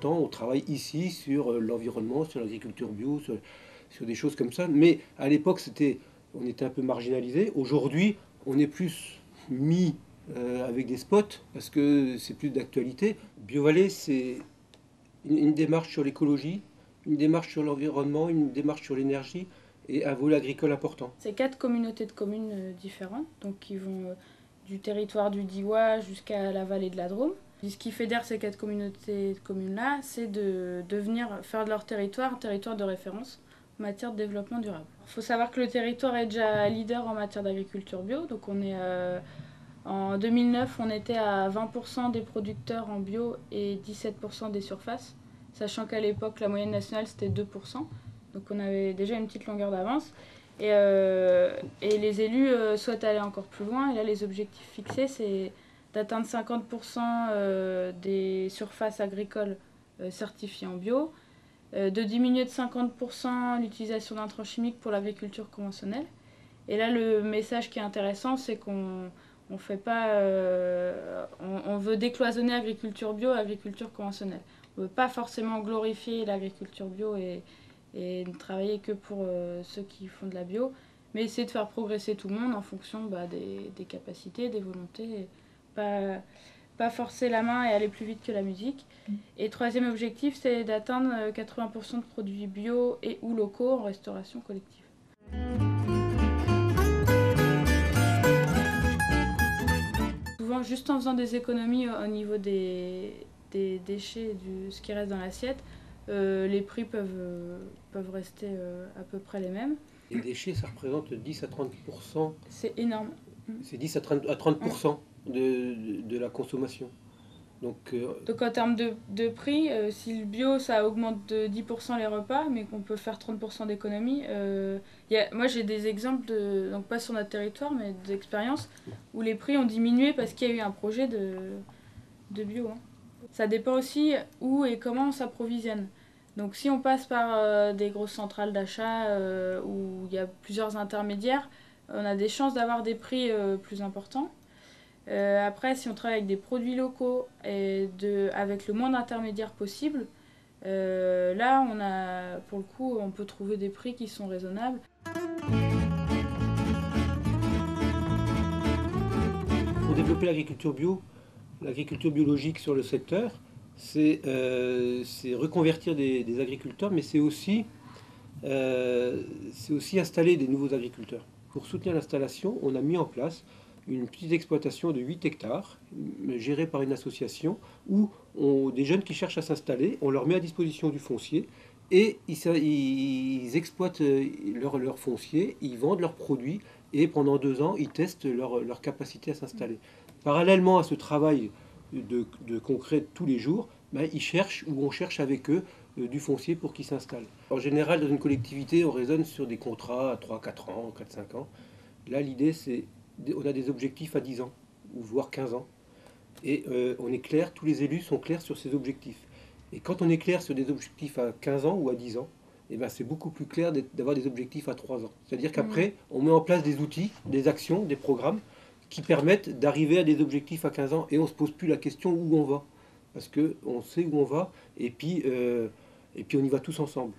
temps, on travaille ici sur l'environnement, sur l'agriculture bio, sur des choses comme ça. Mais à l'époque, on était un peu marginalisé. Aujourd'hui, on est plus mis avec des spots parce que c'est plus d'actualité. BioVallée, c'est une démarche sur l'écologie, une démarche sur l'environnement, une démarche sur l'énergie et un volet agricole important. C'est 4 communautés de communes différentes, donc qui vont du territoire du Diois jusqu'à la vallée de la Drôme. Ce qui fédère ces 4 communautés de communes-là, c'est de venir faire de leur territoire un territoire de référence en matière de développement durable. Il faut savoir que le territoire est déjà leader en matière d'agriculture bio, donc on est en 2009, on était à 20% des producteurs en bio et 17% des surfaces, sachant qu'à l'époque, la moyenne nationale, c'était 2%. Donc on avait déjà une petite longueur d'avance. Et les élus souhaitent aller encore plus loin. Et là, les objectifs fixés, c'est d'atteindre 50% des surfaces agricoles certifiées en bio, de diminuer de 50% l'utilisation d'intrants chimiques pour l'agriculture conventionnelle. Et là, le message qui est intéressant, c'est qu'on on fait pas, on veut décloisonner agriculture bio et agriculture conventionnelle. On ne veut pas forcément glorifier l'agriculture bio et ne travailler que pour ceux qui font de la bio, mais essayer de faire progresser tout le monde en fonction des capacités, des volontés, pas forcer la main et aller plus vite que la musique. Et troisième objectif, c'est d'atteindre 80% de produits bio et ou locaux en restauration collective. Souvent, juste en faisant des économies au niveau des déchets, ce qui reste dans l'assiette, les prix peuvent rester à peu près les mêmes. Les déchets, ça représente 10 à 30%. C'est énorme. C'est 10 à 30% de la consommation. Donc en termes de prix, si le bio, ça augmente de 10% les repas, mais qu'on peut faire 30% d'économie, moi j'ai des exemples, donc pas sur notre territoire, mais d'expériences, où les prix ont diminué parce qu'il y a eu un projet de bio. Ça dépend aussi où et comment on s'approvisionne. Donc si on passe par des grosses centrales d'achat où il y a plusieurs intermédiaires, on a des chances d'avoir des prix plus importants. Après, si on travaille avec des produits locaux et avec le moins d'intermédiaires possible, là, pour le coup, on peut trouver des prix qui sont raisonnables. pour développer l'agriculture bio, l'agriculture biologique sur le secteur, c'est reconvertir des agriculteurs, mais c'est aussi installer des nouveaux agriculteurs. Pour soutenir l'installation, on a mis en place une petite exploitation de 8 hectares, gérée par une association, où des jeunes qui cherchent à s'installer, on leur met à disposition du foncier, et ils exploitent leur foncier, ils vendent leurs produits, et pendant 2 ans, ils testent leur capacité à s'installer. Parallèlement à ce travail de concret tous les jours, ils cherchent, ou on cherche avec eux, du foncier pour qu'ils s'installent. En général, dans une collectivité, on raisonne sur des contrats à 3-4 ans, 4-5 ans. Là, l'idée, c'est on a des objectifs à 10 ans, ou voire 15 ans. Et on est clair, tous les élus sont clairs sur ces objectifs. Et quand on est clair sur des objectifs à 15 ans ou à 10 ans, c'est beaucoup plus clair d'avoir des objectifs à 3 ans. C'est-à-dire qu'après, on met en place des outils, des actions, des programmes qui permettent d'arriver à des objectifs à 15 ans. Et on ne se pose plus la question où on va. Parce qu'on sait où on va, et puis on y va tous ensemble.